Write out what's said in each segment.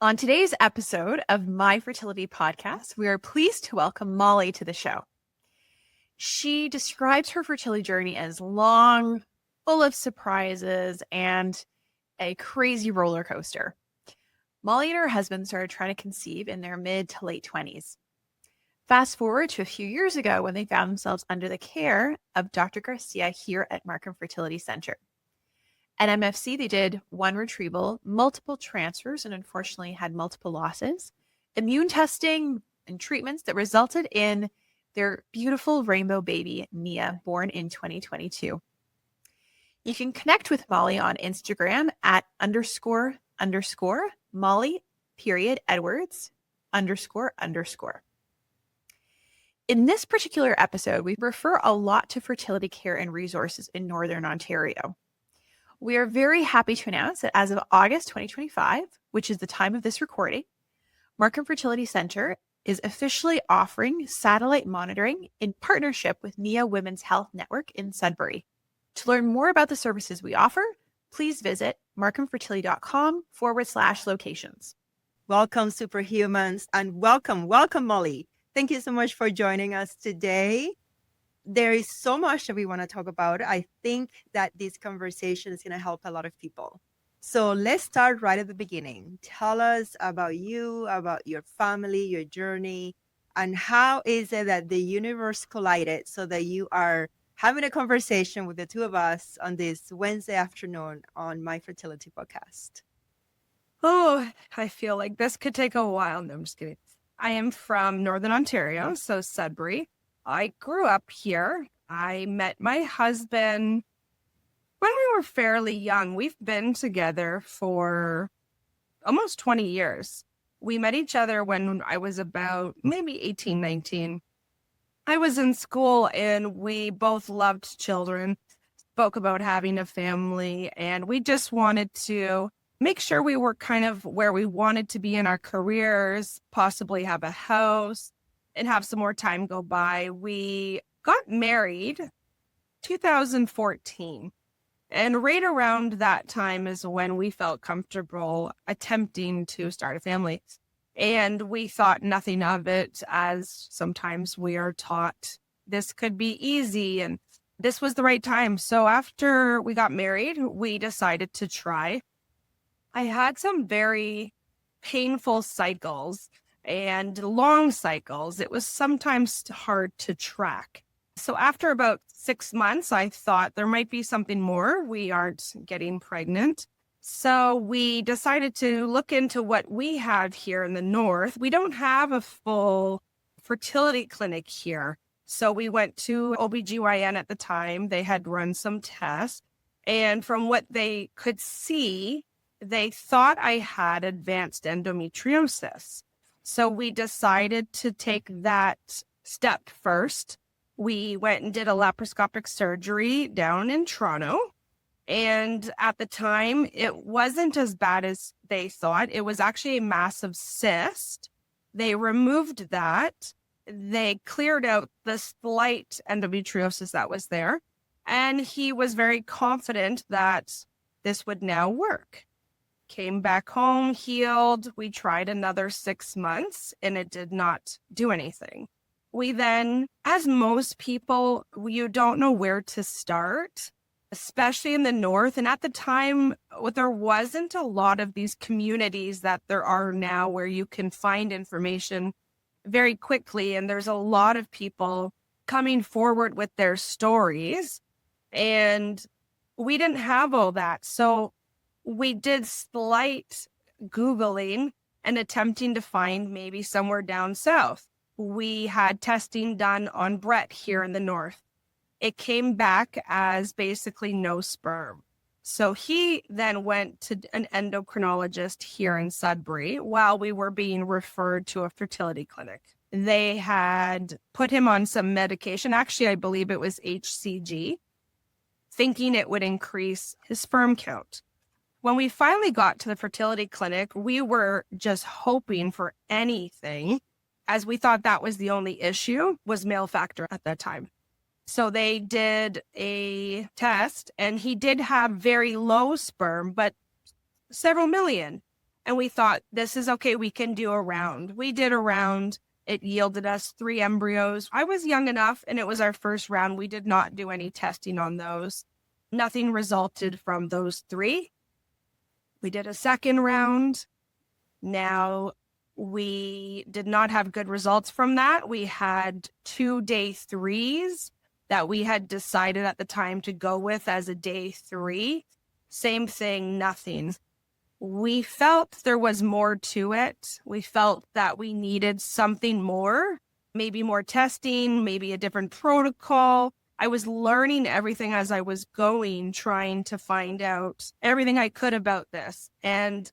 On today's episode of My Fertility Podcast, we are pleased to welcome Molly to the show. She describes her fertility journey as long, full of surprises, and a crazy roller coaster. Molly and her husband started trying to conceive in their mid to late 20s. Fast forward to a few years ago when they found themselves under the care of Dr. Garcia here at Markham Fertility Centre. At MFC, they did one retrieval, multiple transfers, and unfortunately had multiple losses, immune testing, and treatments that resulted in their beautiful rainbow baby, Nia, born in 2022. You can connect with Molly on Instagram at __ Molly Edwards __. In this particular episode, we refer a lot to fertility care and resources in Northern Ontario. We are very happy to announce that as of August 2025, which is the time of this recording, Markham Fertility Centre is officially offering satellite monitoring in partnership with Nia Women's Health Network in Sudbury. To learn more about the services we offer, please visit markhamfertility.com/locations. Welcome, superhumans, and welcome, Molly. Thank you so much for joining us today. There is so much that we want to talk about. I think that this conversation is going to help a lot of people. So let's start right at the beginning. Tell us about you, about your family, your journey, and how is it that the universe collided so that you are having a conversation with the two of us on this Wednesday afternoon on My Fertility Podcast. Oh, I feel like this could take a while. No, I'm just kidding. I am from Northern Ontario, so Sudbury. I grew up here. I met my husband when we were fairly young. We've been together for almost 20 years. We met each other when I was about maybe 18, 19. I was in school and we both loved children, spoke about having a family, and we just wanted to make sure we were kind of where we wanted to be in our careers, possibly have a house, and have some more time go by. We got married 2014. And right around that time is when we felt comfortable attempting to start a family. And we thought nothing of it, as sometimes we are taught this could be easy and this was the right time. So after we got married, we decided to try. I had some very painful cycles and long cycles. It was sometimes hard to track. So after about 6 months, I thought there might be something more. We aren't getting pregnant. So we decided to look into what we have here in the north. We don't have a full fertility clinic here. So we went to OBGYN at the time. They had run some tests. And from what they could see, they thought I had advanced endometriosis. So we decided to take that step first. We went and did a laparoscopic surgery down in Toronto. And at the time, it wasn't as bad as they thought. It was actually a massive cyst. They removed that. They cleared out the slight endometriosis that was there. And he was very confident that this would now work. Came back home, healed. We tried another 6 months and it did not do anything. We then, as most people, you don't know where to start, especially in the north. And at the time, there wasn't a lot of these communities that there are now where you can find information very quickly. And there's a lot of people coming forward with their stories. And we didn't have all that. So we did slight Googling and attempting to find maybe somewhere down south. We had testing done on Brett here in the north. It came back as basically no sperm. So he then went to an endocrinologist here in Sudbury while we were being referred to a fertility clinic. They had put him on some medication. Actually, I believe it was HCG, thinking it would increase his sperm count. When we finally got to the fertility clinic, we were just hoping for anything, as we thought that was the only issue, was male factor at that time. So they did a test and he did have very low sperm, but several million. And we thought, this is okay. We can do a round. We did a round. It yielded us 3 embryos. I was young enough, and it was our first round. We did not do any testing on those. Nothing resulted from those 3. We did a second round. Now, we did not have good results from that. We had 2 day 3s that we had decided at the time to go with as a day 3. Same thing, nothing. We felt there was more to it. We felt that we needed something more, maybe more testing, maybe a different protocol. I was learning everything as I was going, trying to find out everything I could about this. And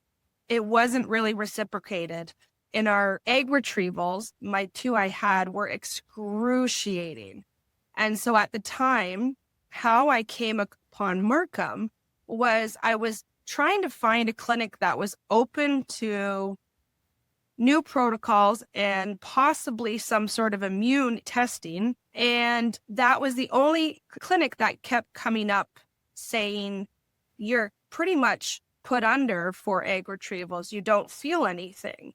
it wasn't really reciprocated. In our egg retrievals, my 2 I had were excruciating. And so at the time, how I came upon Markham was I was trying to find a clinic that was open to new protocols and possibly some sort of immune testing. And that was the only clinic that kept coming up saying, you're pretty much put under for egg retrievals. You don't feel anything.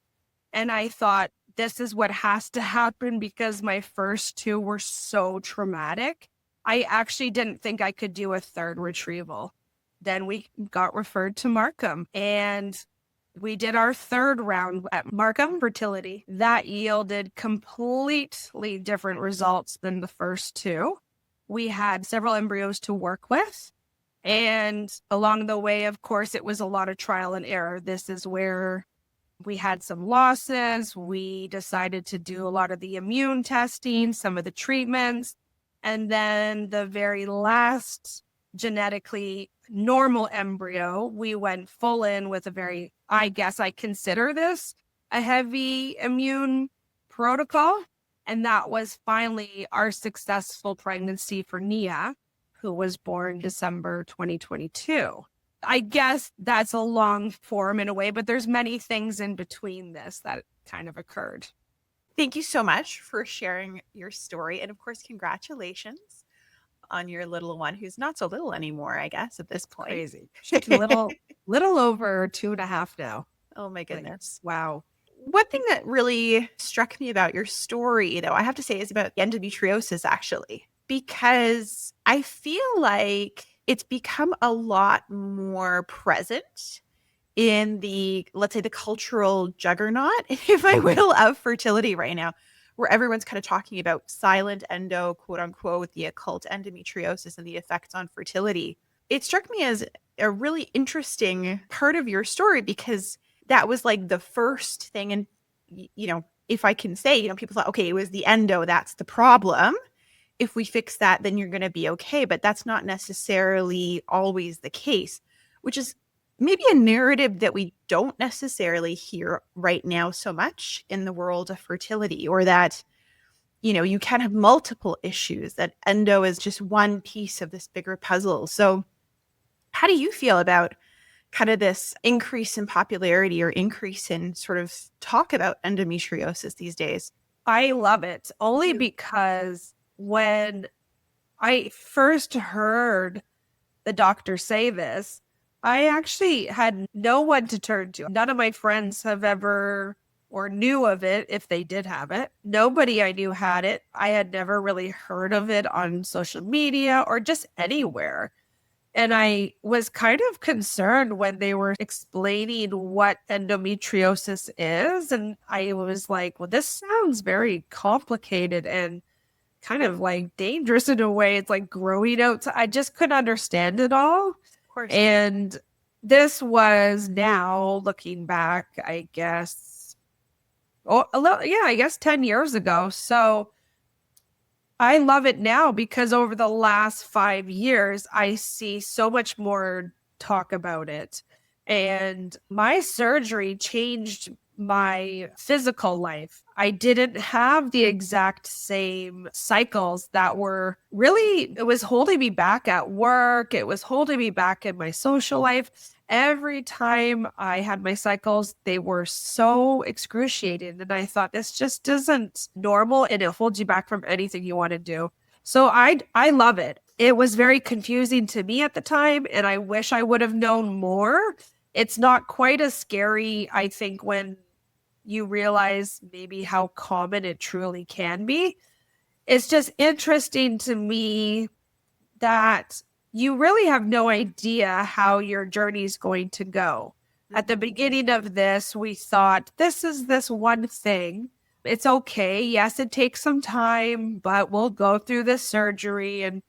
And I thought, this is what has to happen because my first 2 were so traumatic. I actually didn't think I could do a 3rd retrieval. Then we got referred to Markham, and we did our 3rd round at Markham Fertility. That yielded completely different results than the first 2. We had several embryos to work with. And along the way, of course, it was a lot of trial and error. This is where we had some losses. We decided to do a lot of the immune testing, some of the treatments. And then the very last genetically normal embryo, we went full in with a very, I guess I consider this a heavy immune protocol. And that was finally our successful pregnancy for Nia, who was born December 2022. I guess that's a long form in a way, but there's many things in between this that kind of occurred. Thank you so much for sharing your story. And of course, congratulations on your little one, who's not so little anymore, I guess, at this point. Crazy. She's little over 2.5 now. Oh my goodness. Wow. One thing that really struck me about your story, though, I have to say, is about endometriosis, actually, because I feel like it's become a lot more present in the, let's say, the cultural juggernaut, if I will, of fertility right now, where everyone's kind of talking about silent endo, quote unquote, the occult endometriosis and the effects on fertility. It struck me as a really interesting part of your story because that was like the first thing. And, you know, if I can say, people thought, okay, it was the endo, that's the problem. If we fix that, then you're going to be okay. But that's not necessarily always the case, which is maybe a narrative that we don't necessarily hear right now so much in the world of fertility, or that, you can have multiple issues, that endo is just one piece of this bigger puzzle. So how do you feel about kind of this increase in popularity or increase in sort of talk about endometriosis these days? I love it, only because when I first heard the doctor say this, I actually had no one to turn to. None of my friends have ever or knew of it if they did have it. Nobody I knew had it. I had never really heard of it on social media or just anywhere. And I was kind of concerned when they were explaining what endometriosis is. And I was like, well, this sounds very complicated and kind of like dangerous in a way. It's like growing out. I just couldn't understand it all. Of course. And this was, now looking back, I guess, I guess 10 years ago. So I love it now because over the last 5 years, I see so much more talk about it. And my surgery changed my physical life. I didn't have the exact same cycles that were really, it was holding me back at work. It was holding me back in my social life. Every time I had my cycles, they were so excruciating. And I thought, this just isn't normal and it holds you back from anything you want to do. So I love it. It was very confusing to me at the time. And I wish I would have known more It's not quite as scary, I think, when you realize maybe how common it truly can be. It's just interesting to me that you really have no idea how your journey is going to go. At the beginning of this, we thought this is this one thing. It's okay. Yes, it takes some time, but we'll go through this surgery and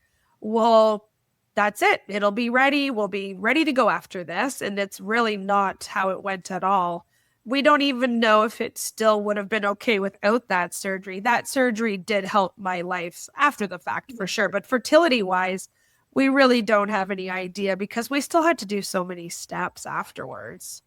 that's it. It'll be ready. We'll be ready to go after this. And it's really not how it went at all. We don't even know if it still would have been okay without that surgery. That surgery did help my life after the fact for sure. But fertility wise, we really don't have any idea because we still had to do so many steps afterwards.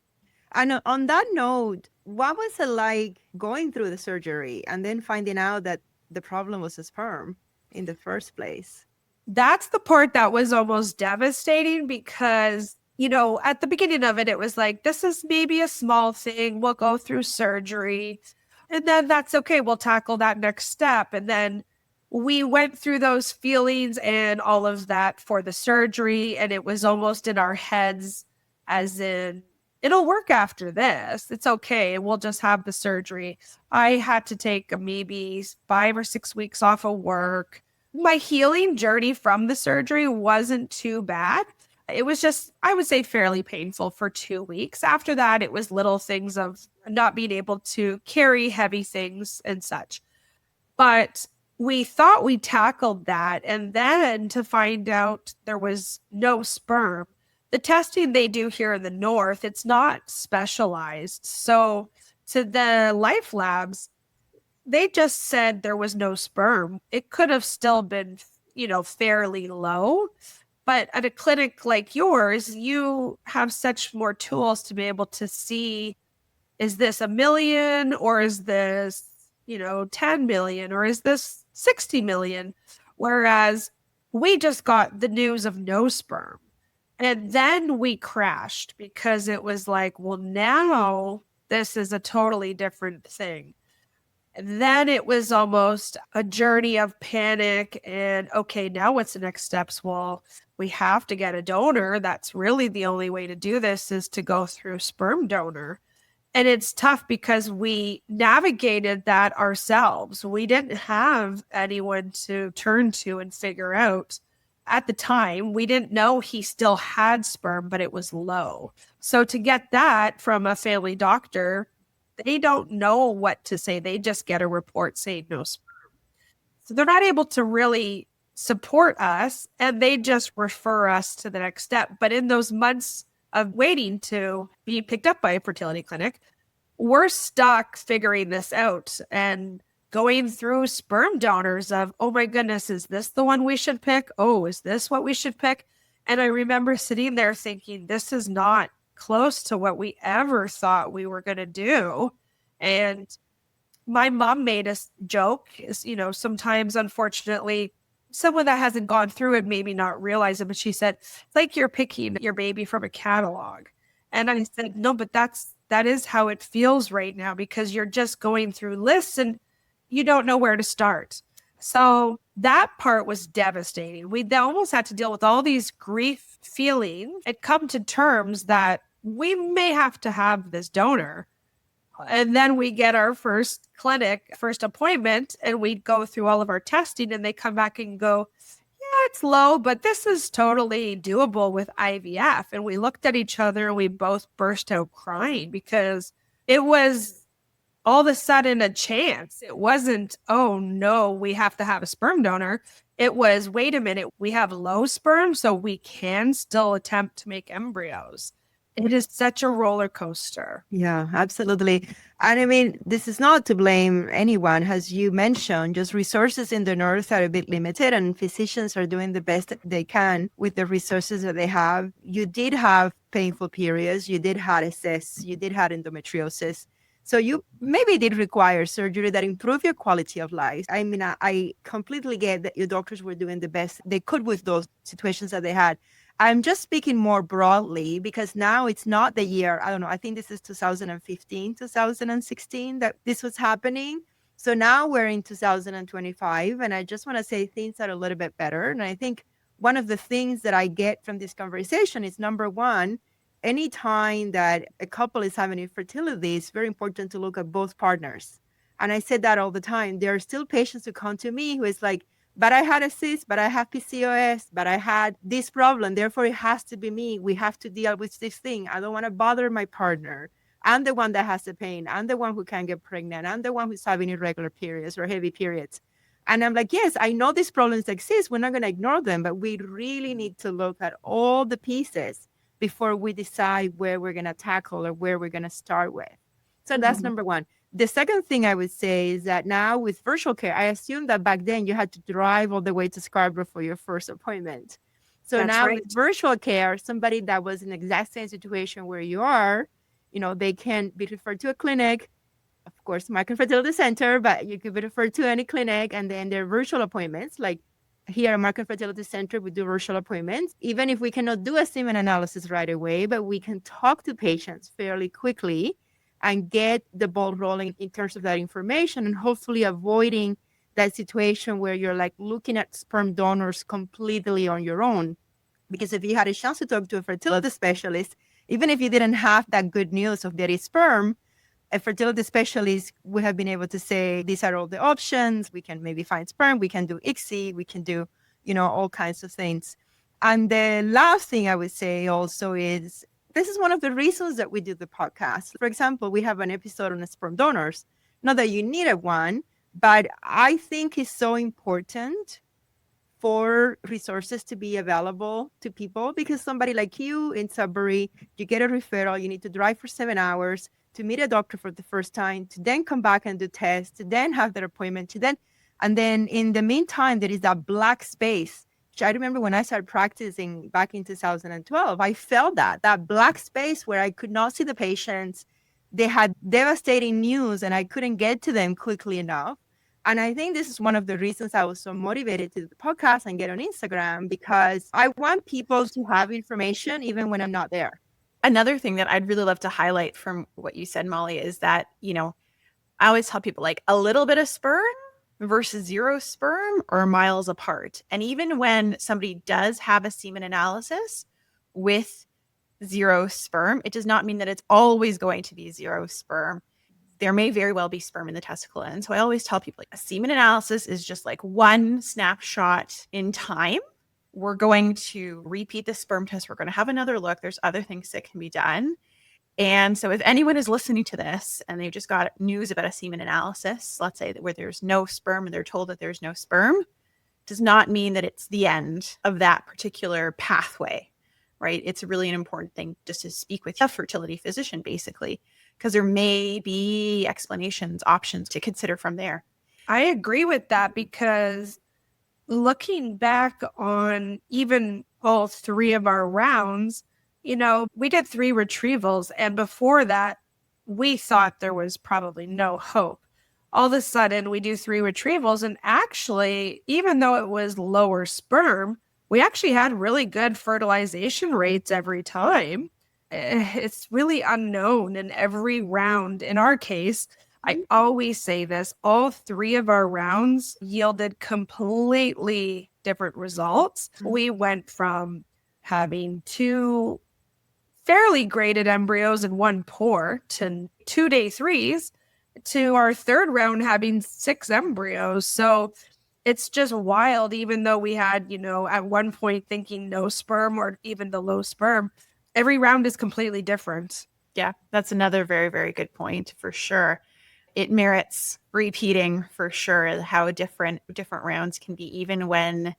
And on that note, what was it like going through the surgery and then finding out that the problem was a sperm in the first place? That's the part that was almost devastating because, at the beginning of it, it was like, this is maybe a small thing. We'll go through surgery and then that's okay. We'll tackle that next step. And then we went through those feelings and all of that for the surgery. And it was almost in our heads as in, it'll work after this. It's okay. We'll just have the surgery. I had to take maybe 5 or 6 weeks off of work. My healing journey from the surgery wasn't too bad. It was just, I would say, fairly painful for 2 weeks. After that, it was little things of not being able to carry heavy things and such. But we thought we tackled that. And then to find out there was no sperm. The testing they do here in the north, it's not specialized. So to the life labs, they just said there was no sperm. It could have still been, fairly low. But at a clinic like yours, you have such more tools to be able to see, is this 1 million or is this, 10 million or is this 60 million? Whereas we just got the news of no sperm. And then we crashed because it was like, well, now this is a totally different thing. And then it was almost a journey of panic and, okay, now what's the next steps? Well, we have to get a donor. That's really the only way to do this is to go through sperm donor. And it's tough because we navigated that ourselves. We didn't have anyone to turn to and figure out. At the time, we didn't know he still had sperm, but it was low. So to get that from a family doctor, they don't know what to say. They just get a report saying no sperm. So they're not able to really support us, and they just refer us to the next step. But in those months of waiting to be picked up by a fertility clinic, we're stuck figuring this out and going through sperm donors of, oh my goodness, is this the one we should pick? Oh, is this what we should pick? And I remember sitting there thinking, this is not close to what we ever thought we were going to do. And my mom made a joke, sometimes, unfortunately, someone that hasn't gone through it maybe not realize it, but she said, it's like you're picking your baby from a catalog. And I said, no, but that is how it feels right now because you're just going through lists and you don't know where to start. So that part was devastating. We almost had to deal with all these grief feelings and come to terms that we may have to have this donor. And then we get our first appointment, and we go through all of our testing, and they come back and go, yeah, it's low, but this is totally doable with IVF. And we looked at each other and we both burst out crying because it was all of a sudden a chance. It wasn't, oh no, we have to have a sperm donor. It was, wait a minute, we have low sperm, so we can still attempt to make embryos. It is such a roller coaster. Yeah, absolutely. And I mean, this is not to blame anyone. As you mentioned, just resources in the north are a bit limited and physicians are doing the best they can with the resources that they have. You did have painful periods. You did have cysts. You did have endometriosis. So you maybe did require surgery that improved your quality of life. I mean, I completely get that your doctors were doing the best they could with those situations that they had. I'm just speaking more broadly because now it's not the year, I don't know, I think this is 2015, 2016 that this was happening. So now we're in 2025 and I just want to say things are a little bit better. And I think one of the things that I get from this conversation is number one, any time that a couple is having infertility, it's very important to look at both partners. And I said that all the time. There are still patients who come to me who is like, but I had a cyst, but I have PCOS, but I had this problem. Therefore, it has to be me. We have to deal with this thing. I don't want to bother my partner. I'm the one that has the pain. I'm the one who can't get pregnant. I'm the one who's having irregular periods or heavy periods. And I'm like, yes, I know these problems exist. We're not going to ignore them, but we really need to look at all the pieces before we decide where we're going to tackle or where we're going to start with. So that's number one. The second thing I would say is that now with virtual care, I assume that back then you had to drive all the way to Scarborough for your first appointment. So That's now right. with virtual care, somebody that was in the exact same situation where you are, they can be referred to a clinic, of course, Markham Fertility Centre, but you could be referred to any clinic, and then there are virtual appointments. Like here at Markham Fertility Centre, we do virtual appointments. Even if we cannot do a semen analysis right away, but we can talk to patients fairly quickly and get the ball rolling in terms of that information, and hopefully avoiding that situation where you're like looking at sperm donors completely on your own. Because if you had a chance to talk to a fertility specialist, even if you didn't have that good news of there is sperm, a fertility specialist would have been able to say, these are all the options. We can maybe find sperm. We can do ICSI. We can do, all kinds of things. And the last thing I would say also is, this is one of the reasons that we do the podcast. For example, we have an episode on sperm donors. Not that you needed one, but I think it's so important for resources to be available to people, because somebody like you in Sudbury, you get a referral, you need to drive for 7 hours to meet a doctor for the first time, to then come back and do tests, to then have their appointment, and then in the meantime, there is that black space, which I remember when I started practicing back in 2012, I felt that black space where I could not see the patients. They had devastating news and I couldn't get to them quickly enough. And I think this is one of the reasons I was so motivated to do the podcast and get on Instagram, because I want people to have information even when I'm not there. Another thing that I'd really love to highlight from what you said, Molly, is that, I always tell people like a little bit of sperm versus zero sperm are miles apart. And even when somebody does have a semen analysis with zero sperm, it does not mean that it's always going to be zero sperm. There may very well be sperm in the testicle end. So I always tell people like a semen analysis is just like one snapshot in time. We're going to repeat the sperm test. We're going to have another look. There's other things that can be done. And so if anyone is listening to this and they've just got news about a semen analysis, let's say that where there's no sperm and they're told that there's no sperm, does not mean that it's the end of that particular pathway, right? It's really an important thing just to speak with a fertility physician, basically, because there may be explanations, options to consider from there. I agree with that, because looking back on even all three of our rounds, we did 3 retrievals. And before that, we thought there was probably no hope. All of a sudden, we do 3 retrievals. And actually, even though it was lower sperm, we actually had really good fertilization rates every time. It's really unknown in every round. In our case, I always say this, all 3 of our rounds yielded completely different results. We went from having 2 fairly graded embryos and 1 poor to 2 day 3s to our 3rd round having 6 embryos. So it's just wild, even though we had, at one point thinking no sperm or even the low sperm, every round is completely different. Yeah, that's another very, very good point for sure. It merits repeating for sure how different rounds can be, even when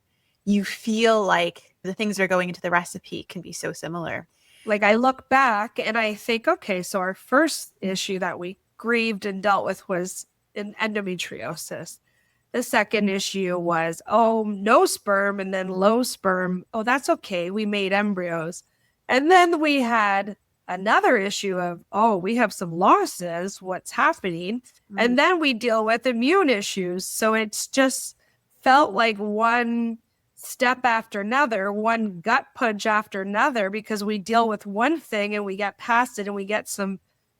you feel like the things that are going into the recipe can be so similar. Like I look back and I think, okay, so our first issue that we grieved and dealt with was an endometriosis. The second issue was, no sperm and then low sperm. Oh, that's okay. We made embryos. And then we had another issue of, we have some losses. What's happening? Mm-hmm. And then we deal with immune issues. So it's just felt like one step after another, one gut punch after another, because we deal with one thing and we get past it and we get some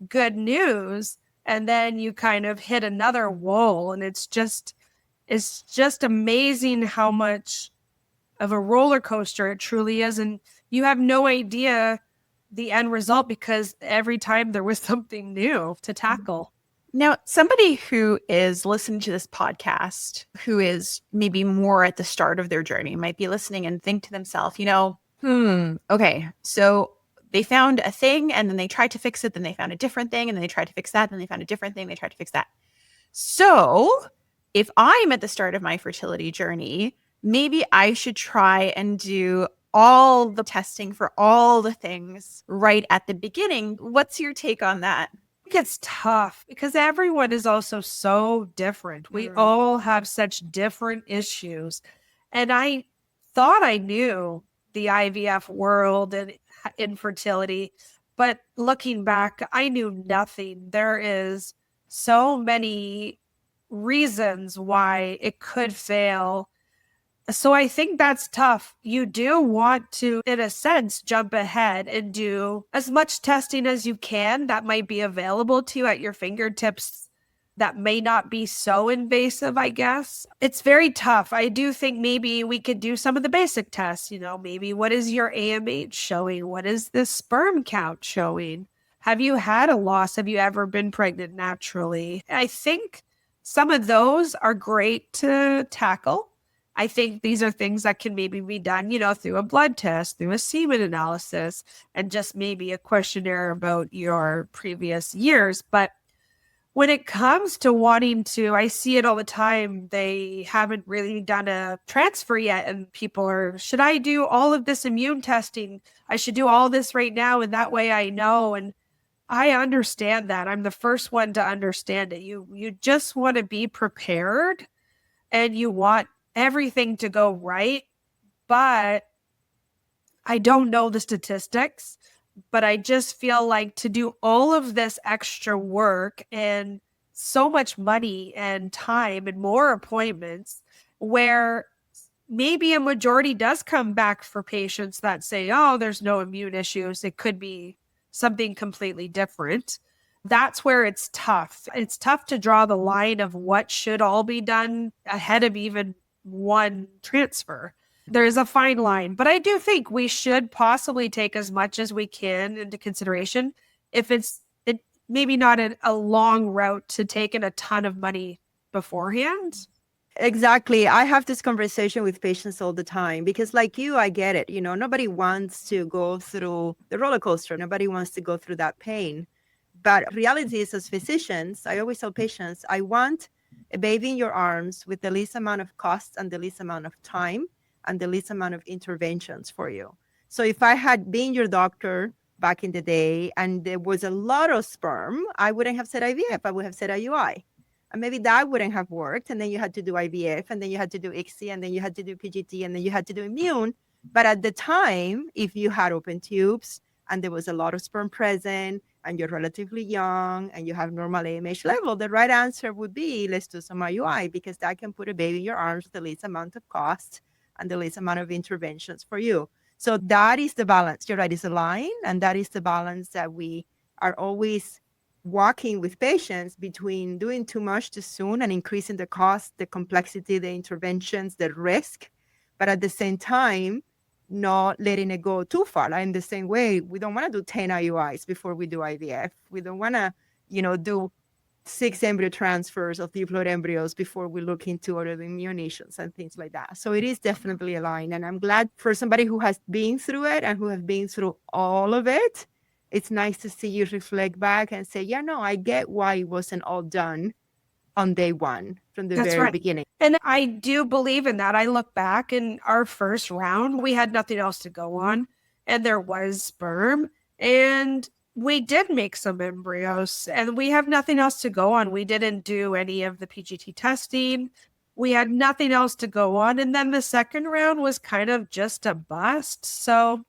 good news. And then you kind of hit another wall. And it's just amazing how much of a roller coaster it truly is. And you have no idea the end result because every time there was something new to tackle. Now, somebody who is listening to this podcast, who is maybe more at the start of their journey, might be listening and think to themselves, okay, so they found a thing and then they tried to fix it, then they found a different thing, and then they tried to fix that, then they found a different thing, they tried to fix that. So if I'm at the start of my fertility journey, maybe I should try and do all the testing for all the things right at the beginning. What's your take on that? It's tough because everyone is also so different. We all have such different issues. And I thought I knew the IVF world and infertility, but looking back, I knew nothing. There is so many reasons why it could fail. So I think that's tough. You do want to, in a sense, jump ahead and do as much testing as you can that might be available to you at your fingertips that may not be so invasive, I guess. It's very tough. I do think maybe we could do some of the basic tests, maybe what is your AMH showing? What is the sperm count showing? Have you had a loss? Have you ever been pregnant naturally? I think some of those are great to tackle. I think these are things that can maybe be done, through a blood test, through a semen analysis, and just maybe a questionnaire about your previous years. But when it comes to wanting to, I see it all the time, they haven't really done a transfer yet. And people are, should I do all of this immune testing? I should do all this right now. And that way I know. And I understand that. I'm the first one to understand it. You just want to be prepared and you want everything to go right. But I don't know the statistics. But I just feel like to do all of this extra work and so much money and time and more appointments where maybe a majority does come back for patients that say, oh, there's no immune issues. It could be something completely different. That's where it's tough. It's tough to draw the line of what should all be done ahead of even one transfer. There's a fine line, but I do think we should possibly take as much as we can into consideration if it's maybe not a long route to take in a ton of money beforehand. Exactly. I have this conversation with patients all the time because like you, I get it. Nobody wants to go through the roller coaster. Nobody wants to go through that pain. But reality is, as physicians, I always tell patients, I want a baby in your arms with the least amount of cost and the least amount of time and the least amount of interventions for you. So if I had been your doctor back in the day and there was a lot of sperm, I wouldn't have said IVF, I would have said IUI. And maybe that wouldn't have worked. And then you had to do IVF, and then you had to do ICSI, and then you had to do PGT, and then you had to do immune. But at the time, if you had open tubes and there was a lot of sperm present and you're relatively young and you have normal AMH level, the right answer would be, let's do some IUI, because that can put a baby in your arms with the least amount of cost and the least amount of interventions for you. So that is the balance. You're right, it's a line. And that is the balance that we are always walking with patients between doing too much too soon and increasing the cost, the complexity, the interventions, the risk, but at the same time, not letting it go too far. Like in the same way, we don't want to do 10 IUIs before we do IVF. We don't want to, do 6 embryo transfers of diploid embryos before we look into autoimmune issues and things like that. So it is definitely a line. And I'm glad for somebody who has been through it and who has been through all of it. It's nice to see you reflect back and say, yeah, no, I get why it wasn't all done on day one from the very beginning. And I do believe in that. I look back in our first round, we had nothing else to go on. And there was sperm. And we did make some embryos and we have nothing else to go on. We didn't do any of the PGT testing. We had nothing else to go on. And then the second round was kind of just a bust. So,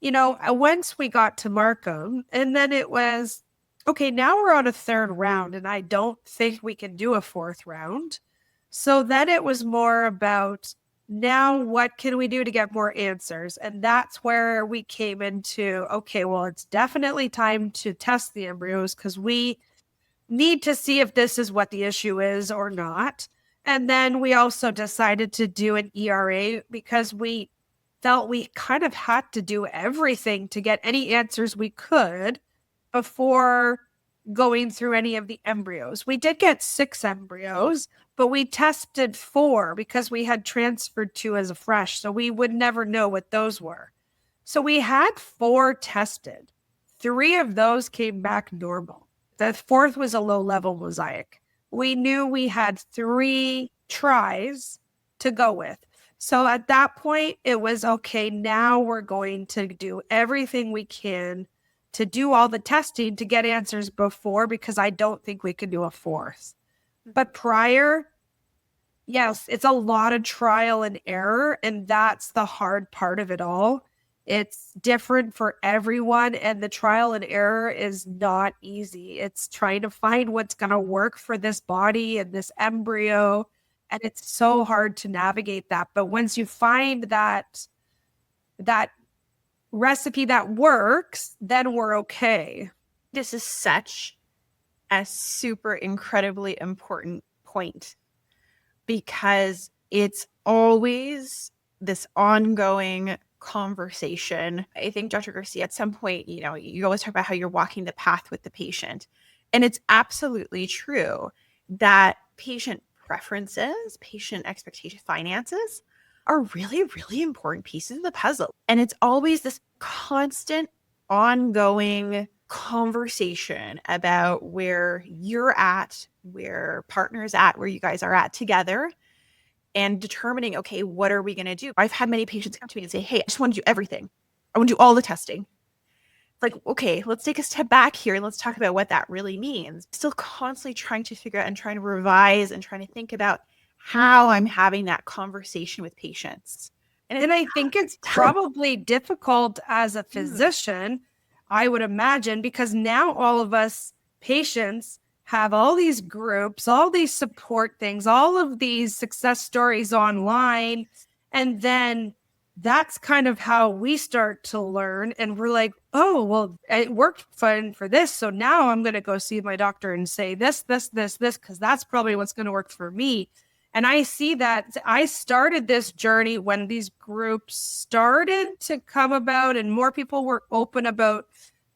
once we got to Markham, and then it was, okay, now we're on a third round and I don't think we can do a fourth round. So then it was more about, now what can we do to get more answers? And that's where we came into, okay, well, it's definitely time to test the embryos because we need to see if this is what the issue is or not. And then we also decided to do an ERA because we felt we kind of had to do everything to get any answers we could before going through any of the embryos. We did get 6 embryos, but we tested 4 because we had transferred 2 as a fresh, so we would never know what those were. So we had 4 tested. 3 of those came back normal. The 4th was a low-level mosaic. We knew we had 3 tries to go with. So at that point, it was, okay, now we're going to do everything we can to do all the testing to get answers before, because I don't think we could do a 4th. But prior, yes, it's a lot of trial and error, and that's the hard part of it all. It's different for everyone, and the trial and error is not easy. It's trying to find what's going to work for this body and this embryo, and it's so hard to navigate that. But once you find that recipe that works, then we're okay. This is such a super incredibly important point, because it's always this ongoing conversation. I think, Dr. Garcia, at some point, you always talk about how you're walking the path with the patient. And it's absolutely true that patient preferences, patient expectations, finances are really, really important pieces of the puzzle. And it's always this constant, ongoing conversation about where you're at, where partner's at, where you guys are at together, and determining, okay, what are we going to do? I've had many patients come to me and say, hey, I just want to do everything. I want to do all the testing. Like, okay, let's take a step back here and let's talk about what that really means. Still constantly trying to figure out and trying to revise and trying to think about how I'm having that conversation with patients. And I think it's probably difficult as a physician, I would imagine, because now all of us patients have all these groups, all these support things, all of these success stories online. And then that's kind of how we start to learn. And we're like, oh, well, it worked fine for this. So now I'm going to go see my doctor and say this, because that's probably what's going to work for me. And I see that I started this journey when these groups started to come about and more people were open about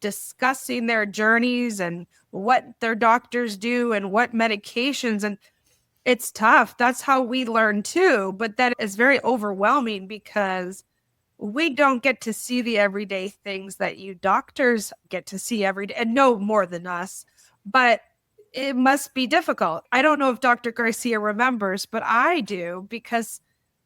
discussing their journeys and what their doctors do and what medications. And it's tough. That's how we learn too. But that is very overwhelming because we don't get to see the everyday things that you doctors get to see every day and know more than us. But it must be difficult. I don't know if Dr. Garcia remembers, but I do, because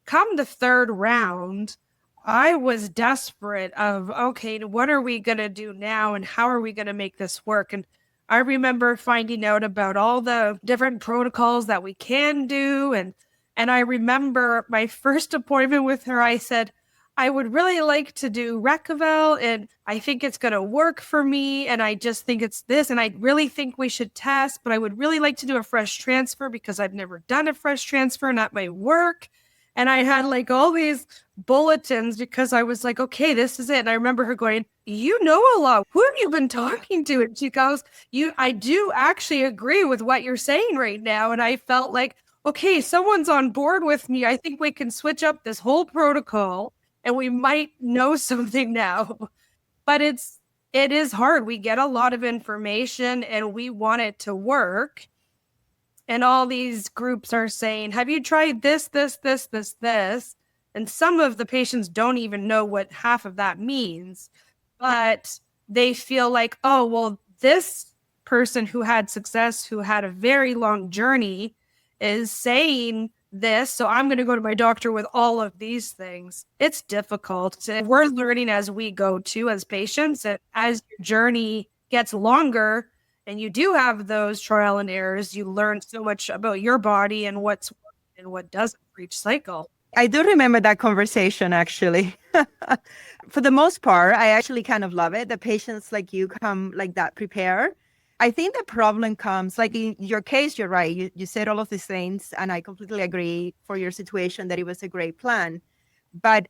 come the 3rd round, I was desperate of, okay, what are we going to do now? And how are we going to make this work? And I remember finding out about all the different protocols that we can do. And I remember my first appointment with her, I said, I would really like to do retrieval, and I think it's going to work for me. And I just think it's this. And I really think we should test, but I would really like to do a fresh transfer because I've never done a fresh transfer and that might work. And I had like all these bulletins because I was like, okay, this is it. And I remember her going, you know a lot. Who have you been talking to? And she goes, I do actually agree with what you're saying right now. And I felt like, okay, someone's on board with me. I think we can switch up this whole protocol and we might know something now. But it is hard. We get a lot of information and we want it to work. And all these groups are saying, have you tried this? And some of the patients don't even know what half of that means. But they feel like, oh, well, this person who had success, who had a very long journey, is saying this. So I'm going to go to my doctor with all of these things. It's difficult. We're learning as we go too, as patients. And as your journey gets longer, and you do have those trial and errors, you learn so much about your body and what's and what doesn't for each cycle. I do remember that conversation, actually. For the most part, I actually kind of love it. The patients like you come like that prepared. I think the problem comes, like in your case, you're right. You said all of these things, and I completely agree for your situation that it was a great plan. But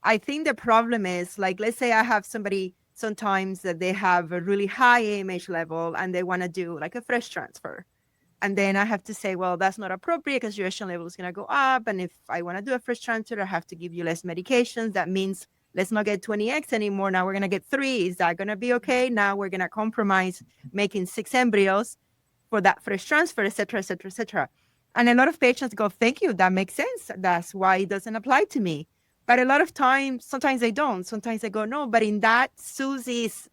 I think the problem is, like, let's say I have somebody sometimes that they have a really high AMH level and they want to do like a fresh transfer. And then I have to say, well, that's not appropriate because your estrogen level is going to go up. And if I want to do a fresh transfer, I have to give you less medications. That means let's not get 20 eggs anymore. Now we're going to get 3. Is that going to be okay? Now we're going to compromise making 6 embryos for that fresh transfer, et cetera, et cetera, et cetera. And a lot of patients go, thank you, that makes sense. That's why it doesn't apply to me. But a lot of times, sometimes they don't. Sometimes they go, no, but in that Susie's,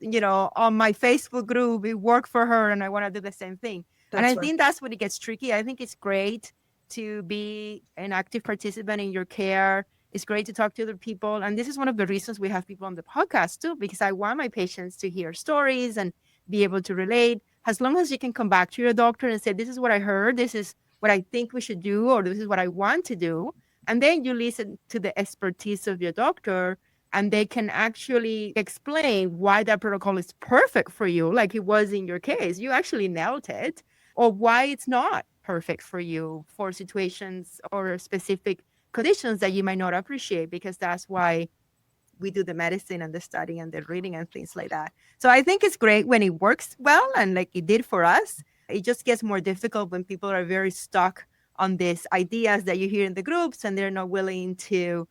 on my Facebook group, it worked for her and I want to do the same thing. And I think that's when it gets tricky. I think it's great to be an active participant in your care. It's great to talk to other people. And this is one of the reasons we have people on the podcast too, because I want my patients to hear stories and be able to relate. As long as you can come back to your doctor and say, this is what I heard, this is what I think we should do, or this is what I want to do. And then you listen to the expertise of your doctor, and they can actually explain why that protocol is perfect for you, like it was in your case. You actually nailed it. Or why it's not perfect for you for situations or specific conditions that you might not appreciate, because that's why we do the medicine and the study and the reading and things like that. So I think it's great when it works well, and like it did for us. It just gets more difficult when people are very stuck on these ideas that you hear in the groups and they're not willing to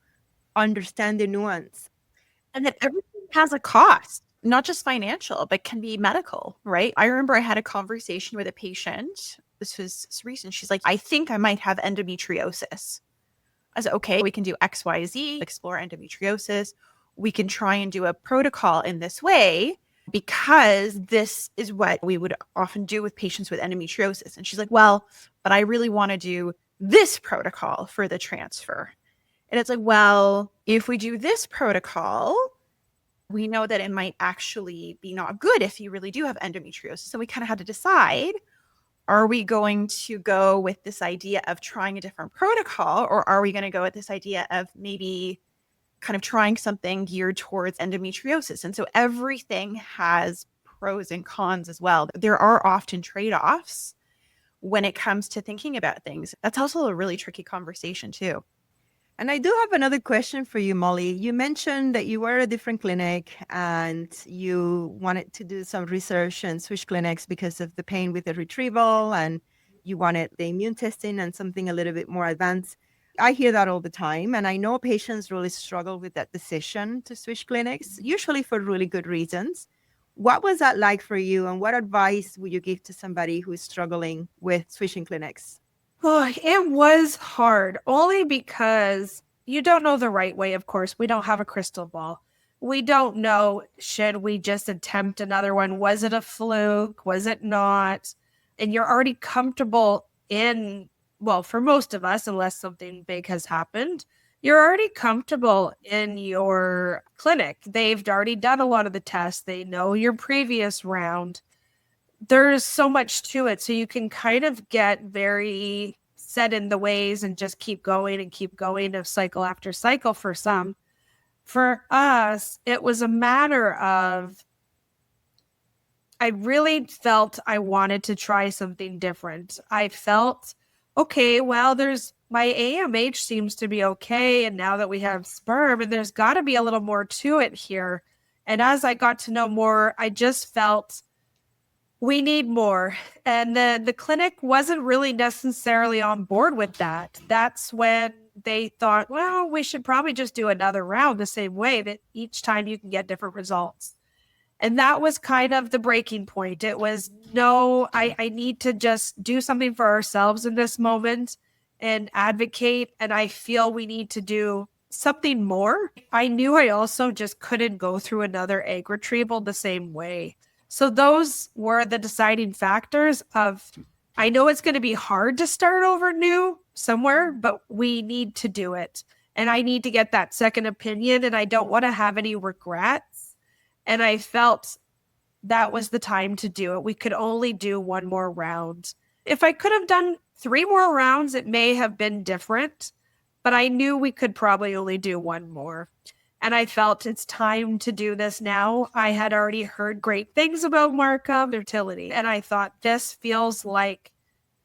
understand the nuance. And that everything has a cost, not just financial, but can be medical, right? I remember I had a conversation with a patient. This was recent. She's like, I think I might have endometriosis. I said, okay, we can do X, Y, Z, explore endometriosis. We can try and do a protocol in this way because this is what we would often do with patients with endometriosis. And she's like, well, but I really want to do this protocol for the transfer. And it's like, well, if we do this protocol, we know that it might actually be not good if you really do have endometriosis. So we kind of had to decide, are we going to go with this idea of trying a different protocol, or are we going to go with this idea of maybe kind of trying something geared towards endometriosis? And so everything has pros and cons as well. There are often trade-offs when it comes to thinking about things. That's also a really tricky conversation too. And I do have another question for you, Molly. You mentioned that you were at a different clinic and you wanted to do some research and switch clinics because of the pain with the retrieval, and you wanted the immune testing and something a little bit more advanced. I hear that all the time, and I know patients really struggle with that decision to switch clinics, usually for really good reasons. What was that like for you, and what advice would you give to somebody who is struggling with switching clinics? Oh, it was hard, only because you don't know the right way, of course. We don't have a crystal ball. We don't know, should we just attempt another one? Was it a fluke? Was it not? And you're already comfortable in, well, for most of us, unless something big has happened, you're already comfortable in your clinic. They've already done a lot of the tests. They know your previous round. There's so much to it. So you can kind of get very set in the ways and just keep going of cycle after cycle for some. For us, it was a matter of, I really felt I wanted to try something different. I felt, okay, well, my AMH seems to be okay. And now that we have sperm, and there's got to be a little more to it here. And as I got to know more, I just felt we need more. And the clinic wasn't really necessarily on board with that. That's when they thought, well, we should probably just do another round the same way, that each time you can get different results. And that was kind of the breaking point. It was, no, I need to just do something for ourselves in this moment and advocate. And I feel we need to do something more. I knew I also just couldn't go through another egg retrieval the same way. So those were the deciding factors of, I know it's going to be hard to start over new somewhere, but we need to do it. And I need to get that second opinion, and I don't want to have any regrets. And I felt that was the time to do it. We could only do one more round. If I could have done 3 more rounds, it may have been different, but I knew we could probably only do one more. And I felt it's time to do this now. I had already heard great things about Markham Fertility, and I thought, this feels like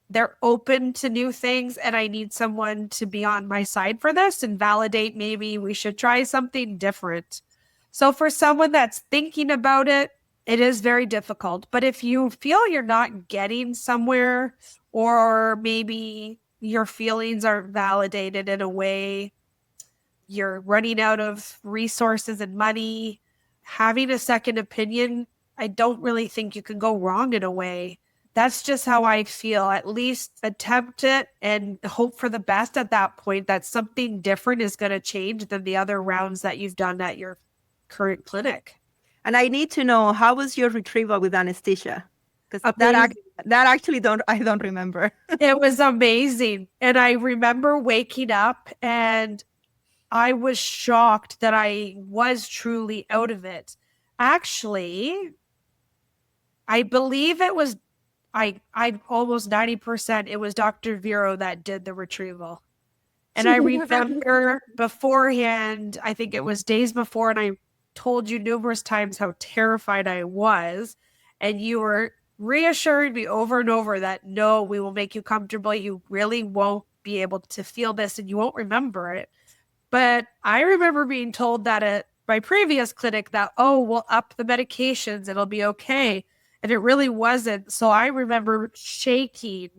they're open to new things, and I need someone to be on my side for this and validate maybe we should try something different. So for someone that's thinking about it, it is very difficult. But if you feel you're not getting somewhere, or maybe your feelings aren't validated in a way, you're running out of resources and money, having a second opinion, I don't really think you can go wrong in a way. That's just how I feel. At least attempt it and hope for the best at that point, that something different is going to change than the other rounds that you've done at your current clinic. And I need to know, how was your retrieval with anesthesia? Because that actually I don't remember. It was amazing. And I remember waking up and I was shocked that I was truly out of it. Actually, I believe it was, I almost 90%, it was Dr. Vero that did the retrieval. And I remember beforehand, I think it was days before, and I told you numerous times how terrified I was. And you were reassuring me over and over that, no, we will make you comfortable. You really won't be able to feel this and you won't remember it. But I remember being told that at my previous clinic that, oh, we'll up the medications, it'll be okay. And it really wasn't. So I remember shaking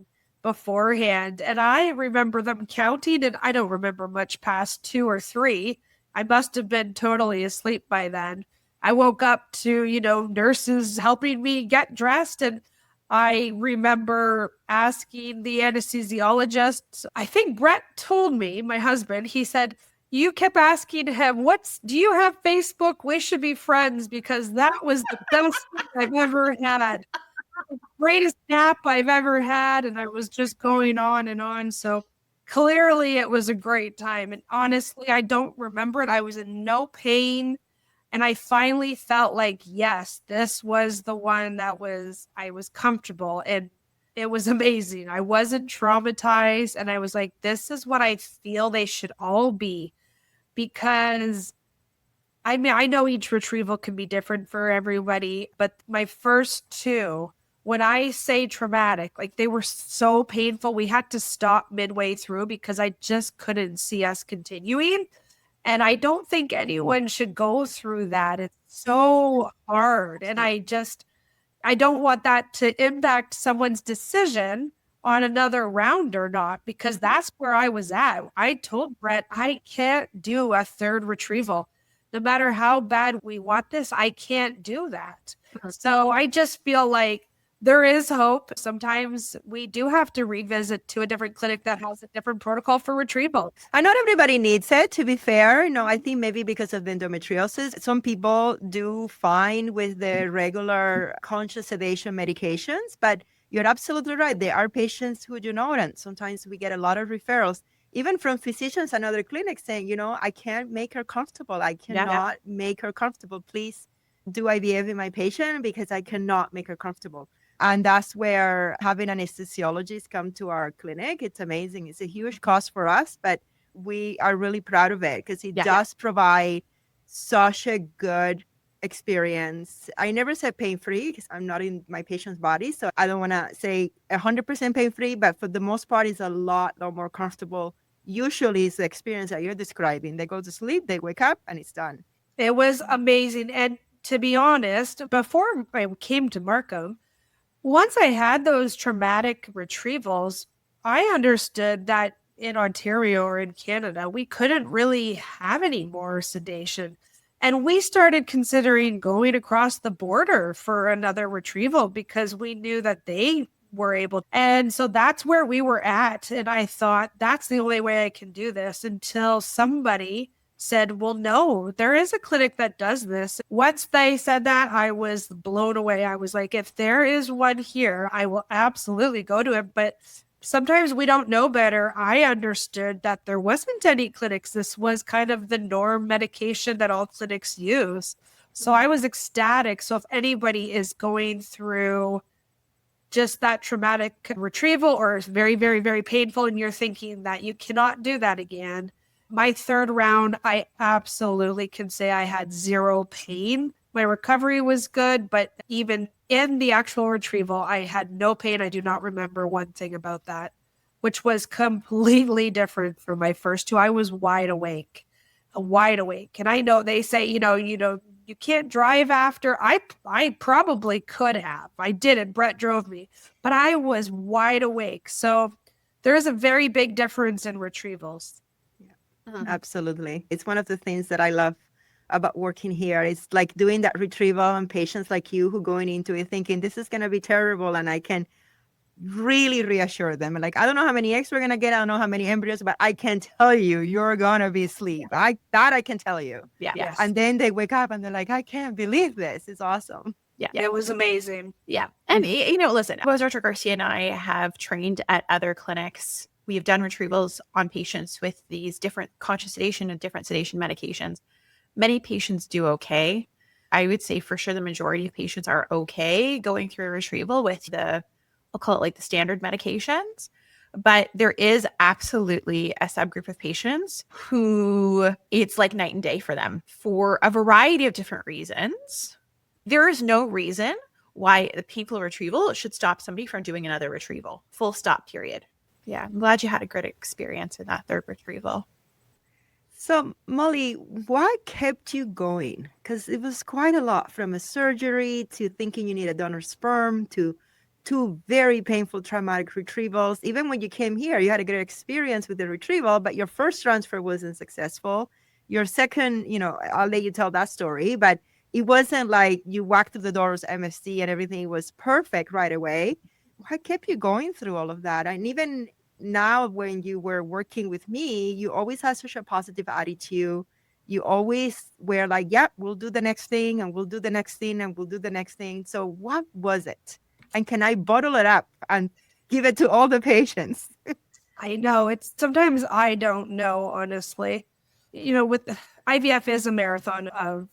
beforehand. And I remember them counting, and I don't remember much past 2 or 3. I must have been totally asleep by then. I woke up to, nurses helping me get dressed. And I remember asking the anesthesiologist, I think Brett told me, my husband, he said, you kept asking him, do you have Facebook? We should be friends, because that was the best thing I've ever had. The greatest nap I've ever had. And I was just going on and on. So clearly it was a great time. And honestly, I don't remember it. I was in no pain. And I finally felt like, yes, this was the one I was comfortable. And it was amazing. I wasn't traumatized. And I was like, this is what I feel they should all be. Because I know each retrieval can be different for everybody, but my first 2, when I say traumatic, like, they were so painful. We had to stop midway through because I just couldn't see us continuing. And I don't think anyone should go through that. It's so hard. And I don't want that to impact someone's decision on another round or not, because that's where I was at. I told Brett, I can't do a 3rd retrieval. No matter how bad we want this, I can't do that. So I just feel like there is hope. Sometimes we do have to revisit to a different clinic that has a different protocol for retrieval. And not everybody needs it, to be fair. I think maybe because of the endometriosis, some people do fine with the regular conscious sedation medications, but you're absolutely right. There are patients who do not. And sometimes we get a lot of referrals, even from physicians and other clinics, saying, I can't make her comfortable. I cannot make her comfortable. Please do IVF in my patient because I cannot make her comfortable. And that's where having anesthesiologists come to our clinic, it's amazing. It's a huge cost for us, but we are really proud of it because it does provide such a good experience. I never said pain-free because I'm not in my patient's body. So I don't want to say 100% pain-free, but for the most part, it's a lot more comfortable. Usually it's the experience that you're describing. They go to sleep, they wake up, and it's done. It was amazing. And to be honest, before I came to Markham, once I had those traumatic retrievals, I understood that in Ontario or in Canada, we couldn't really have any more sedation. And we started considering going across the border for another retrieval because we knew that they were able. And so that's where we were at. And I thought, that's the only way I can do this, until somebody said, well, no, there is a clinic that does this. Once they said that, I was blown away. I was like, if there is one here, I will absolutely go to it. But sometimes we don't know better. I understood that there wasn't any clinics. This was kind of the norm medication that all clinics use. So I was ecstatic. So if anybody is going through just that traumatic retrieval or is very, very, very painful, and you're thinking that you cannot do that again, my 3rd round, I absolutely can say I had 0 pain. My recovery was good, but even in the actual retrieval, I had no pain. I do not remember one thing about that, which was completely different from my first 2. I was wide awake. And I know they say, You can't drive after. I probably could have. I didn't. Brett drove me, but I was wide awake. So there is a very big difference in retrievals. Absolutely. It's one of the things that I love about working here. It's like doing that retrieval and patients like you who going into it thinking this is going to be terrible, and I can really reassure them. Like, I don't know how many eggs we're going to get. I don't know how many embryos, but I can tell you, you're going to be asleep. I can tell you. Yeah. Yes. And then they wake up and they're like, I can't believe this. It's awesome. Yeah. It was amazing. Yeah. And, listen, both Dr. Garcia and I have trained at other clinics. We have done retrievals on patients with these different conscious sedation and different sedation medications. Many patients do okay. I would say for sure the majority of patients are okay going through a retrieval with I'll call it like the standard medications. But there is absolutely a subgroup of patients who it's like night and day for them for a variety of different reasons. There is no reason why the painful retrieval should stop somebody from doing another retrieval. Full stop, period. Yeah, I'm glad you had a good experience in that third retrieval. So, Molly, what kept you going? Because it was quite a lot, from a surgery to thinking you need a donor sperm to two very painful traumatic retrievals. Even when you came here, you had a good experience with the retrieval, but your first transfer wasn't successful. Your second, I'll let you tell that story, but it wasn't like you walked through the doors MFC and everything was perfect right away. What kept you going through all of that? And even now, when you were working with me, you always had such a positive attitude. You always were like, yeah, we'll do the next thing and we'll do the next thing and we'll do the next thing. So what was it? And can I bottle it up and give it to all the patients? I know. Sometimes I don't know, honestly. With IVF is a marathon of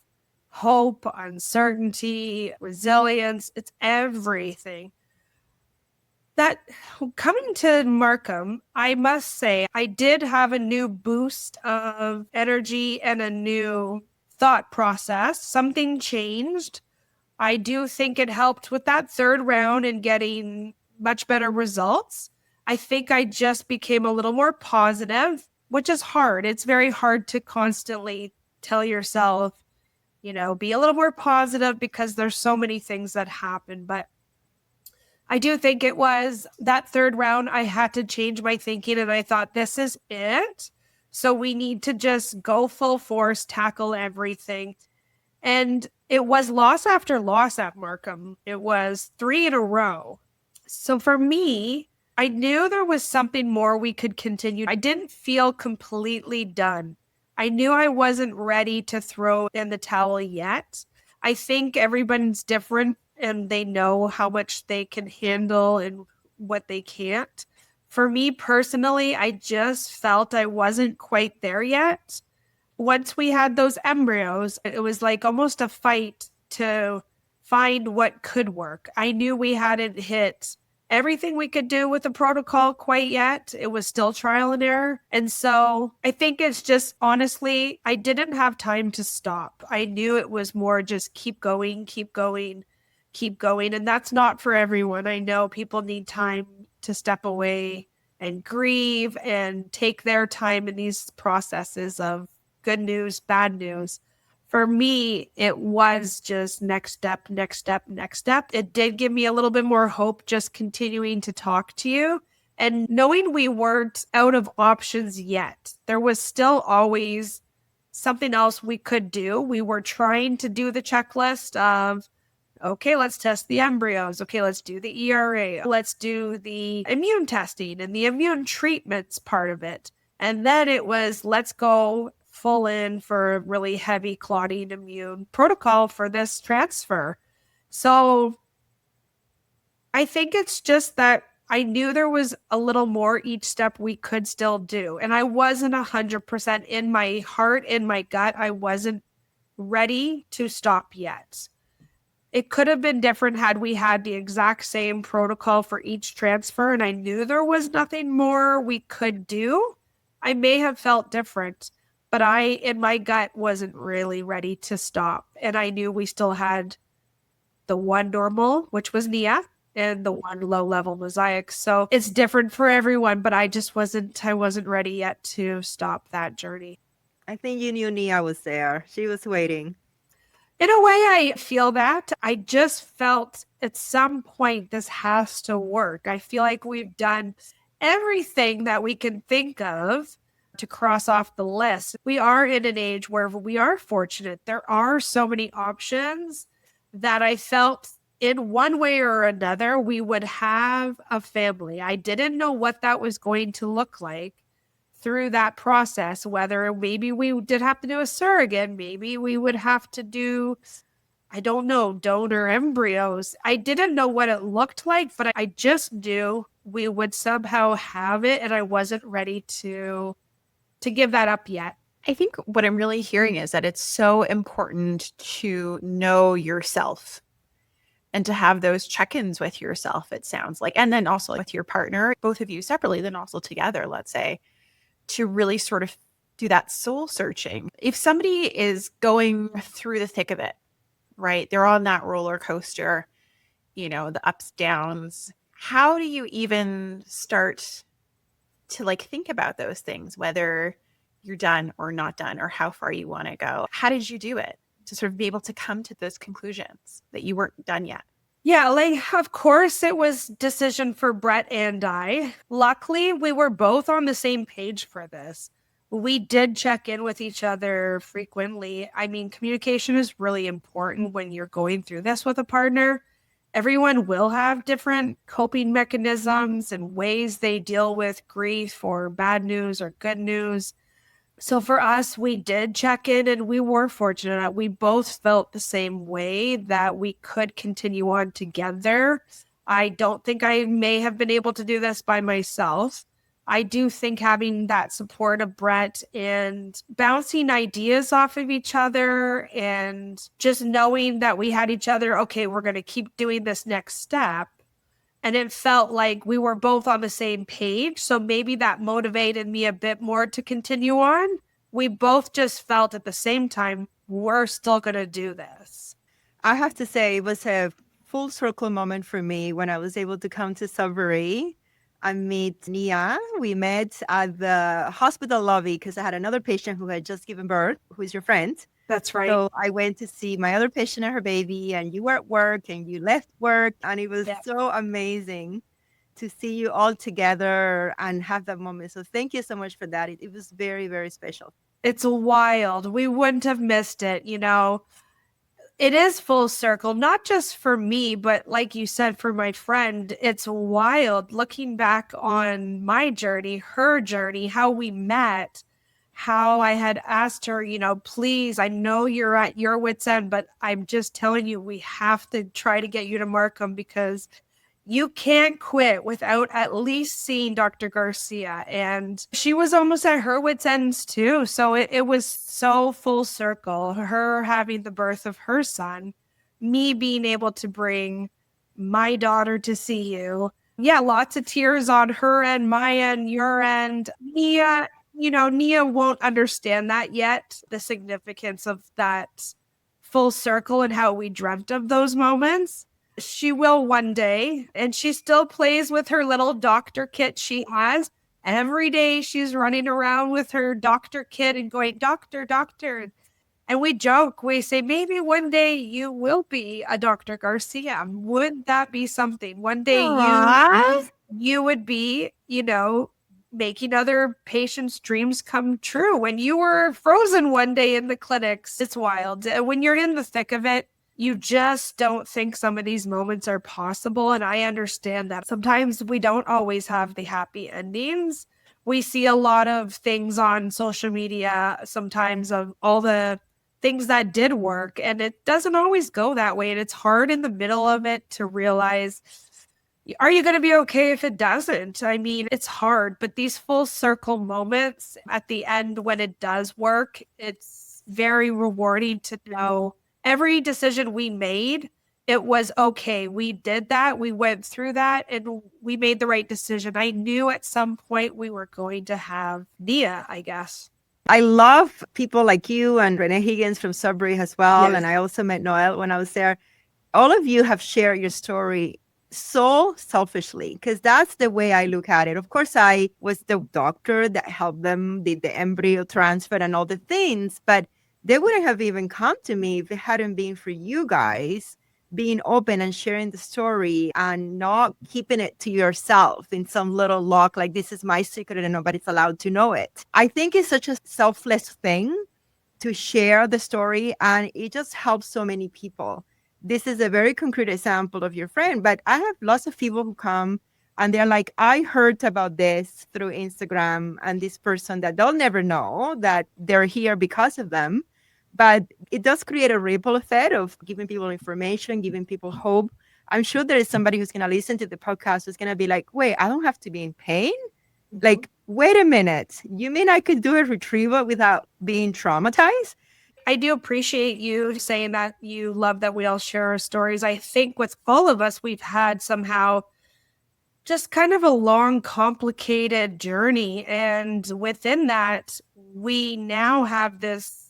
hope, uncertainty, resilience. It's everything. That coming to Markham, I must say, I did have a new boost of energy and a new thought process. Something changed. I do think it helped with that third round and getting much better results. I think I just became a little more positive, which is hard. It's very hard to constantly tell yourself, be a little more positive because there's so many things that happen. But I do think it was that third round, I had to change my thinking and I thought, this is it. So we need to just go full force, tackle everything. And it was loss after loss at Markham. It was 3 in a row. So for me, I knew there was something more we could continue. I didn't feel completely done. I knew I wasn't ready to throw in the towel yet. I think everyone's different and they know how much they can handle and what they can't. For me personally, I just felt I wasn't quite there yet. Once we had those embryos, it was like almost a fight to find what could work. I knew we hadn't hit everything we could do with the protocol quite yet. It was still trial and error. And so I think it's just, honestly, I didn't have time to stop. I knew it was more just keep going, keep going, keep going. And that's not for everyone. I know people need time to step away and grieve and take their time in these processes of good news, bad news. For me, it was just next step, next step, next step. It did give me a little bit more hope just continuing to talk to you and knowing we weren't out of options yet. There was still always something else we could do. We were trying to do the checklist of, okay, let's test the embryos. Okay, let's do the ERA. Let's do the immune testing and the immune treatments part of it. And then it was, let's go full in for a really heavy clotting immune protocol for this transfer. So I think it's just that I knew there was a little more each step we could still do. And I wasn't 100% in my heart, in my gut. I wasn't ready to stop yet. It could have been different had we had the exact same protocol for each transfer and I knew there was nothing more we could do. I may have felt different. But I, in my gut, wasn't really ready to stop. And I knew we still had the one normal, which was Nia, and the one low-level mosaic. So it's different for everyone, but I wasn't ready yet to stop that journey. I think you knew Nia was there. She was waiting. In a way, I feel that. I just felt at some point this has to work. I feel like we've done everything that we can think of to cross off the list. We are in an age where we are fortunate. There are so many options that I felt in one way or another, we would have a family. I didn't know what that was going to look like through that process, whether maybe we did have to do a surrogate, maybe we would have to do, I don't know, donor embryos. I didn't know what it looked like, but I just knew we would somehow have it, and I wasn't ready to give that up yet. I think what I'm really hearing is that it's so important to know yourself and to have those check-ins with yourself, it sounds like, and then also with your partner, both of you separately, then also together, let's say, to really sort of do that soul searching. If somebody is going through the thick of it, right, they're on that roller coaster, you know, the ups, downs, how do you even start to like think about those things, whether you're done or not done, or how far you want to go? How did you do it to sort of be able to come to those conclusions that you weren't done yet? Yeah, like, of course, it was decision for Brett and I. Luckily, we were both on the same page for this. We did check in with each other frequently. I mean, communication is really important when you're going through this with a partner. Everyone will have different coping mechanisms and ways they deal with grief or bad news or good news. So for us, we did check in, and we were fortunate. We both felt the same way, that we could continue on together. I don't think I may have been able to do this by myself. I do think having that support of Brett and bouncing ideas off of each other and just knowing that we had each other, okay, we're going to keep doing this next step. And it felt like we were both on the same page. So maybe that motivated me a bit more to continue on. We both just felt at the same time, we're still going to do this. I have to say, it was a full circle moment for me when I was able to come to Sudbury and meet Nia. We met at the hospital lobby because I had another patient who had just given birth, who is your friend. That's right. So I went to see my other patient and her baby, and you were at work and you left work. And it was so amazing to see you all together and have that moment. So thank you so much for that. It was very, very special. It's wild. We wouldn't have missed it. You know, it is full circle, not just for me, but like you said, for my friend. It's wild looking back on my journey, her journey, how we met, how I had asked her, you know, please, I know you're at your wit's end, but I'm just telling you, we have to try to get you to Markham because you can't quit without at least seeing Dr. Garcia. And she was almost at her wit's ends too. So it was so full circle, her having the birth of her son, me being able to bring my daughter to see you. Yeah, lots of tears on her end, my end, your end. Nia, you know, Nia won't understand that yet, the significance of that full circle and how we dreamt of those moments. She will one day, and she still plays with her little doctor kit she has. Every day she's running around with her doctor kit and going, doctor, doctor. And we joke, we say, maybe one day you will be a Dr. Garcia. Would that be something? One day you would be, you know, making other patients' dreams come true. When you were frozen one day in the clinics, it's wild. When you're in the thick of it, you just don't think some of these moments are possible. And I understand that sometimes we don't always have the happy endings. We see a lot of things on social media, sometimes of all the things that did work, and it doesn't always go that way. And it's hard in the middle of it to realize, are you going to be okay if it doesn't? I mean, it's hard, but these full circle moments at the end when it does work, it's very rewarding to know every decision we made, it was okay. We did that. We went through that and we made the right decision. I knew at some point we were going to have Nia, I guess. I love people like you and Renee Higgins from Sudbury as well. Yes. And I also met Noel when I was there. All of you have shared your story so selfishly, because that's the way I look at it. Of course, I was the doctor that helped them, did the embryo transfer and all the things, but they wouldn't have even come to me if it hadn't been for you guys being open and sharing the story and not keeping it to yourself in some little lock, like this is my secret and nobody's allowed to know it. I think it's such a selfless thing to share the story, and it just helps so many people. This is a very concrete example of your friend, but I have lots of people who come and they're like, I heard about this through Instagram, and this person that they'll never know that they're here because of them. But it does create a ripple effect of giving people information, giving people hope. I'm sure there is somebody who's going to listen to the podcast who's going to be like, wait, I don't have to be in pain? Like, wait a minute. You mean I could do a retrieval without being traumatized? I do appreciate you saying that you love that we all share our stories. I think with all of us, we've had somehow just kind of a long, complicated journey. And within that, we now have this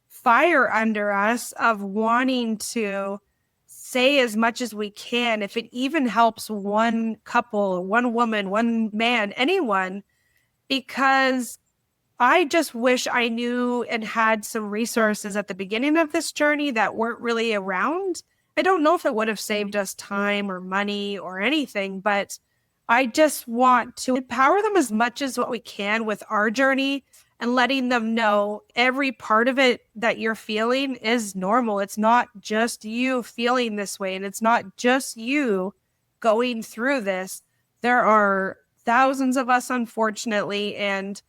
fire under us of wanting to say as much as we can, if it even helps one couple, one woman, one man, anyone, because I just wish I knew and had some resources at the beginning of this journey that weren't really around. I don't know if it would have saved us time or money or anything, but I just want to empower them as much as what we can with our journey and letting them know every part of it that you're feeling is normal. It's not just you feeling this way, and it's not just you going through this. There are thousands of us, unfortunately, and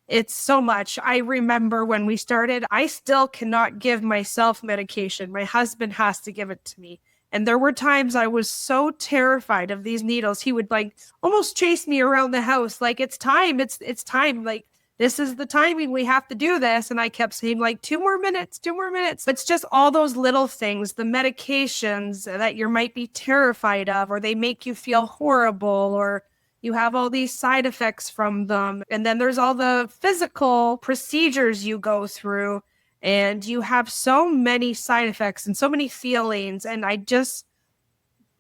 it's so much. I remember when we started, I still cannot give myself medication. My husband has to give it to me. And there were times I was so terrified of these needles. He would like almost chase me around the house. Like, it's time. It's time. Like, this is the timing. We have to do this. And I kept saying like 2 more minutes, 2 more minutes. It's just all those little things, the medications that you might be terrified of, or they make you feel horrible, or you have all these side effects from them. And then there's all the physical procedures you go through, and you have so many side effects and so many feelings. And I just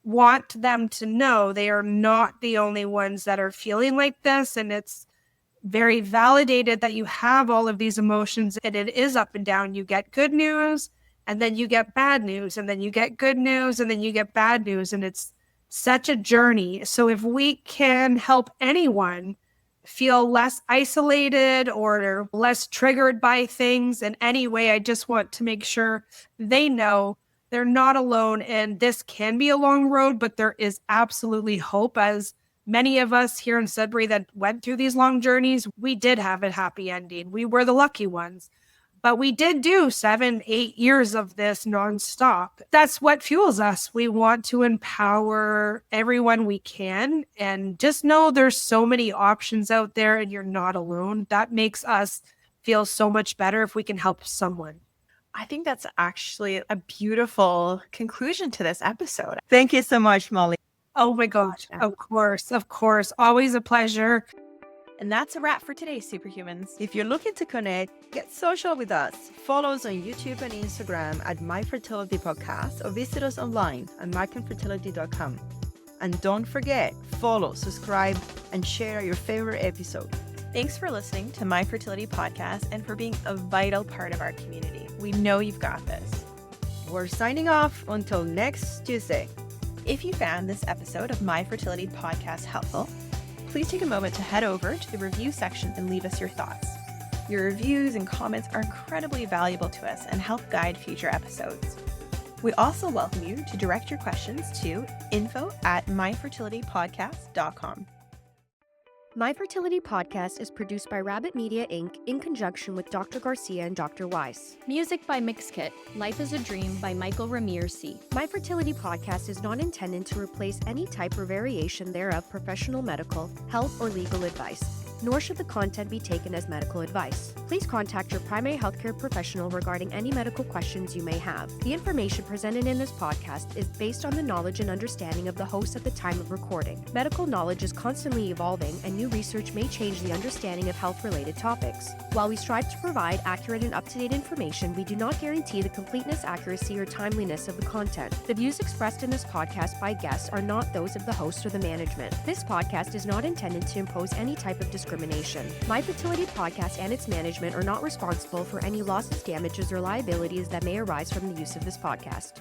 want them to know they are not the only ones that are feeling like this. And it's very validated that you have all of these emotions, and it is up and down. You get good news, and then you get bad news, and then you get good news, and then you get bad news. And it's such a journey. So if we can help anyone feel less isolated or less triggered by things in any way, I just want to make sure they know they're not alone. And this can be a long road, but there is absolutely hope. As many of us here in Sudbury that went through these long journeys, we did have a happy ending. We were the lucky ones. But we did do 7, 8 years of this nonstop. That's what fuels us. We want to empower everyone we can, and just know there's so many options out there and you're not alone. That makes us feel so much better if we can help someone. I think that's actually a beautiful conclusion to this episode. Thank you so much, Molly. Oh my gosh. Of course. Always a pleasure. And that's a wrap for today, Superhumans. If you're looking to connect, get social with us. Follow us on YouTube and Instagram at My Fertility Podcast, or visit us online at markhamfertility.com. And don't forget, follow, subscribe, and share your favorite episode. Thanks for listening to My Fertility Podcast and for being a vital part of our community. We know you've got this. We're signing off until next Tuesday. If you found this episode of My Fertility Podcast helpful, please take a moment to head over to the review section and leave us your thoughts. Your reviews and comments are incredibly valuable to us and help guide future episodes. We also welcome you to direct your questions to info@myfertilitypodcast.com. My Fertility Podcast is produced by Rabbit Media Inc. in conjunction with Dr. Garcia and Dr. Weiss. Music by Mixkit. Life is a Dream by Michael Ramirez C. My Fertility Podcast is not intended to replace any type or variation thereof professional medical, health, or legal advice, nor should the content be taken as medical advice. Please contact your primary healthcare professional regarding any medical questions you may have. The information presented in this podcast is based on the knowledge and understanding of the host at the time of recording. Medical knowledge is constantly evolving, and new research may change the understanding of health-related topics. While we strive to provide accurate and up-to-date information, we do not guarantee the completeness, accuracy, or timeliness of the content. The views expressed in this podcast by guests are not those of the host or the management. This podcast is not intended to impose any type of discrimination. My Fertility Podcast and its management management are not responsible for any losses, damages, or liabilities that may arise from the use of this podcast.